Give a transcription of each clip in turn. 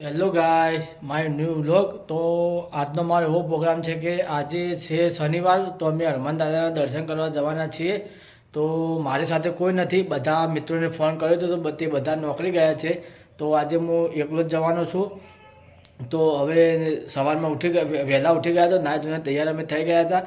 Hello guys my new vlog. તો આજનો મારો એવો પ્રોગ્રામ છે કે આજે છે શનિવાર, તો અમે હનુમાન દાદાના દર્શન કરવા જવાના છીએ. તો મારી સાથે કોઈ નથી, બધા મિત્રોને ફોન કર્યો હતો તો તે બધા નોકરી ગયા છે. તો આજે હું એકલો જ જવાનો છું. તો હવે સવારમાં વહેલા ઉઠી ગયા તો નાહી ધોઈને તૈયાર અમે થઈ ગયા હતા.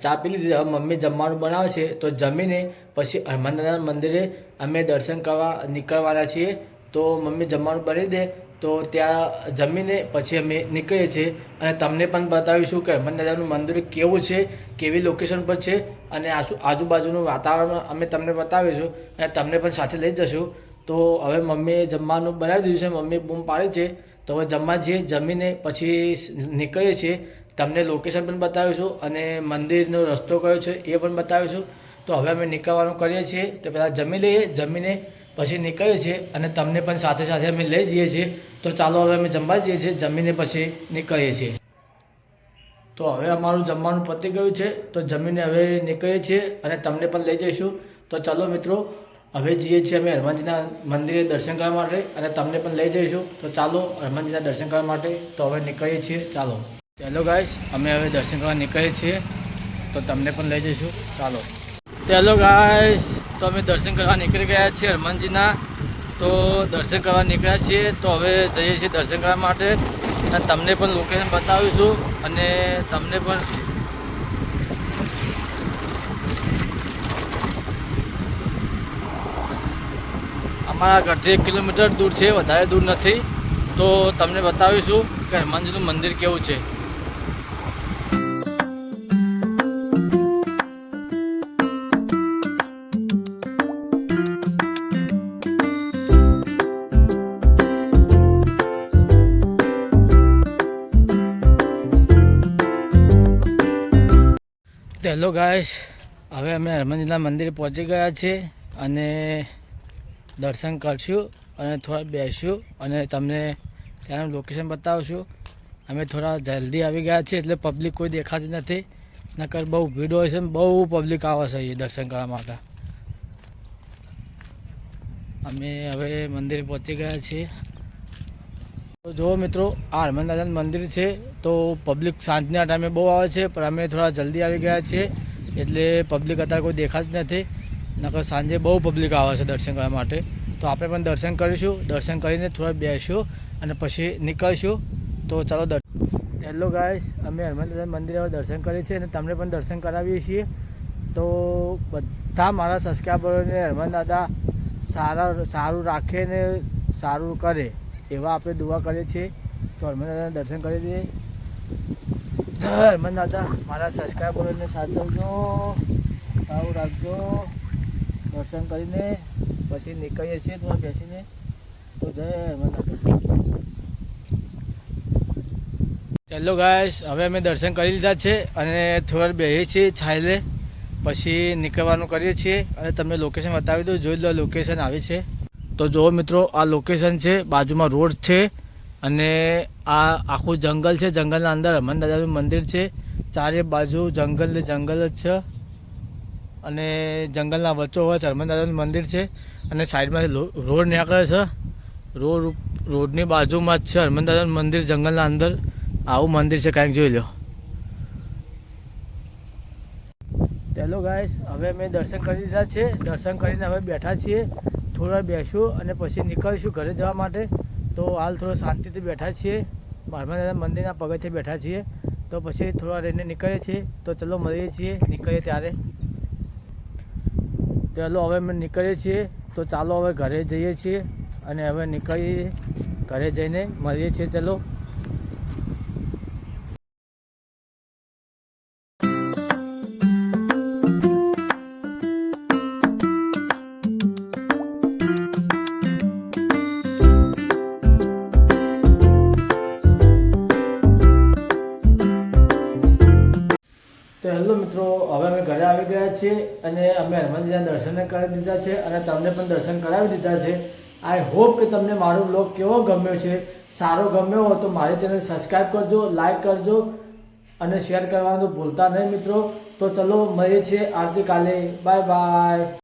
ચા પી લીધી. હવે મમ્મી જમવાનું બનાવે છે તો જમીને પછી હનુમાન દાદાના મંદિરે અમે દર્શન કરવા નીકળવાના છીએ. તો મમ્મી જમવાનું બનાવી દે તો ત્યાં જમીને પછી અમે નીકળીએ છીએ અને તમને પણ બતાવીશું કે હનુમાન દાદાનું મંદિર કેવું છે, કેવી લોકેશન પર છે અને આજુબાજુનું વાતાવરણ અમે તમને બતાવીશું અને તમને પણ સાથે લઈ જશું. તો હવે મમ્મીએ જમવાનું બનાવી દીધું છે, મમ્મી બૂમ પાડી છે. તો હવે જમવા જઈએ, જમીને પછી નીકળીએ છીએ. તમને લોકેશન પણ બતાવીશું અને મંદિરનો રસ્તો કયો છે એ પણ બતાવીશું. તો હવે અમે નીકળવાનું કરીએ છીએ. તો પહેલાં જમી લઈએ, જમીને પછી નીકળીએ છીએ અને તમને પણ સાથે સાથે અમે લઈ જઈએ છીએ. તો ચાલો હવે અમે જમવા જઈએ છીએ, જમીને પછી નીકળીએ છીએ. તો હવે અમારું જમવાનું પતી ગયું છે, તો જમીને હવે નીકળીએ છીએ અને તમને પણ લઈ જઈશું. તો ચાલો મિત્રો, હવે જઈએ છીએ અમે હનુમાનજીના મંદિરે દર્શન કરવા માટે અને તમને પણ લઈ જઈશું. તો ચાલો હનુમાનજીના દર્શન કરવા માટે તો હવે નીકળીએ છીએ. ચાલો હેલો ગાઈસ, અમે હવે દર્શન કરવા નીકળીએ છીએ, તો તમને પણ લઈ જઈશું. ચાલો હેલો ગાઈસ, તો અમે દર્શન કરવા નીકળી ગયા છીએ હનુમાનજીના. તો દર્શન કરવા નીકળ્યા છીએ, તો હવે જઈએ છીએ દર્શન કરવા માટે અને તમને પણ લોકેશન બતાવીશું અને તમને પણ અમારા ઘરથી 1 કિલોમીટર દૂર છે, વધારે દૂર નથી. તો તમને બતાવીશું કે હનુમાનજીનું મંદિર કેવું છે. હેલો ગાઈસ, હવે અમે હનુમાનજીના મંદિરે પહોંચી ગયા છીએ અને દર્શન કરશું અને થોડા બેસશું અને તમને ત્યાંનું લોકેશન બતાવશું. અમે થોડા જલ્દી આવી ગયા છીએ એટલે પબ્લિક કોઈ દેખાતી નથી, નકર બહુ ભીડ હોય છે, બહુ પબ્લિક આવે છે એ દર્શન કરવા માટે. અમે હવે મંદિરે પહોંચી ગયા છીએ. તો જુઓ મિત્રો, આ હનુમાન દાદાનું મંદિર છે. તો પબ્લિક સાંજના ટાઈમે બહુ આવે છે, પણ અમે થોડા જલ્દી આવી ગયા છીએ એટલે પબ્લિક અત્યારે કોઈ દેખાતી નથી, નકર સાંજે બહુ પબ્લિક આવે છે દર્શન કરવા માટે. તો આપણે પણ દર્શન કરીશું, દર્શન કરીને થોડા બેસીશું અને પછી નીકળીશું. તો ચાલો હેલો ગાઈસ, અમે હનુમાન દાદા મંદિરે હવે દર્શન કરીએ છીએ અને તમને પણ દર્શન કરાવીએ છીએ. તો બધા મારા સબસ્ક્રાઈબરોને હનુમાન દાદા સારું રાખે ને સારું કરે એવા આપણે દુઆ કરીએ છીએ. તો હનુમાન દાદાના દર્શન કરી દઈએ. જય હનુમાન દાદા, મારા સબસ્ક્રાઈબરોને સાચવજો, સારું રાખજો. દર્શન કરીને પછી નીકળીએ છીએ થોડા બેસીને. તો જય હનુમાન દાદા. હેલો ગાઈસ, હવે અમે દર્શન કરી લીધા છે અને થોડા બેસીએ છીએ છાયલે, પછી નીકળવાનું કરીએ છીએ અને તમને લોકેશન બતાવી દઉં. જોઈ લો લોકેશન આવી છે. તો જુઓ મિત્રો, આ લોકેશન છે, બાજુમાં રોડ છે અને આ આખું જંગલ છે. જંગલના અંદર હનુમાન દાદાનું મંદિર છે. ચારે બાજુ જંગલ જ છે અને જંગલના વચ્ચોવચ્ચ હનુમાન દાદાનું મંદિર છે અને સાઈડમાં રોડ નીકળે છે. રોડની બાજુમાં જ છે હનુમાન દાદાનું મંદિર. જંગલના અંદર આવું મંદિર છે, કાંઈક જોઈ લો. હેલો ગાઈસ, હવે અમે દર્શન કરી દીધા છે. દર્શન કરીને હવે બેઠા છીએ, થોડા બેસું અને પછી નીકળીશું ઘરે જવા માટે. તો હાલ થોડો શાંતિથી બેઠા છીએ, હનુમાન દાદા મંદિરના પગથિયે બેઠા છીએ. તો પછી થોડા રહીને નીકળીએ છીએ. તો ચલો મળીએ છીએ નીકળીએ ત્યારે. ચાલો હવે અમે નીકળીએ છીએ. તો ચાલો હવે ઘરે જઈએ છીએ અને હવે નીકળીએ, ઘરે જઈને મળીએ છીએ. ચલો તો હેલો મિત્રો, હવે અમે ઘરે આવી ગયા છીએ અને અમે હનુમાનજીના દર્શન કરી દીધા છે અને તમને પણ દર્શન કરાવી દીધા છે. આઈ હોપ કે તમને મારો બ્લોગ કેવો ગમ્યો છે. સારો ગમ્યો હોય તો મારી ચેનલ સબસ્ક્રાઈબ કરજો, લાઈક કરજો અને શેર કરવાનું ભૂલતા નહીં મિત્રો. તો ચલો મળીએ છીએ આવતીકાલે. Bye bye.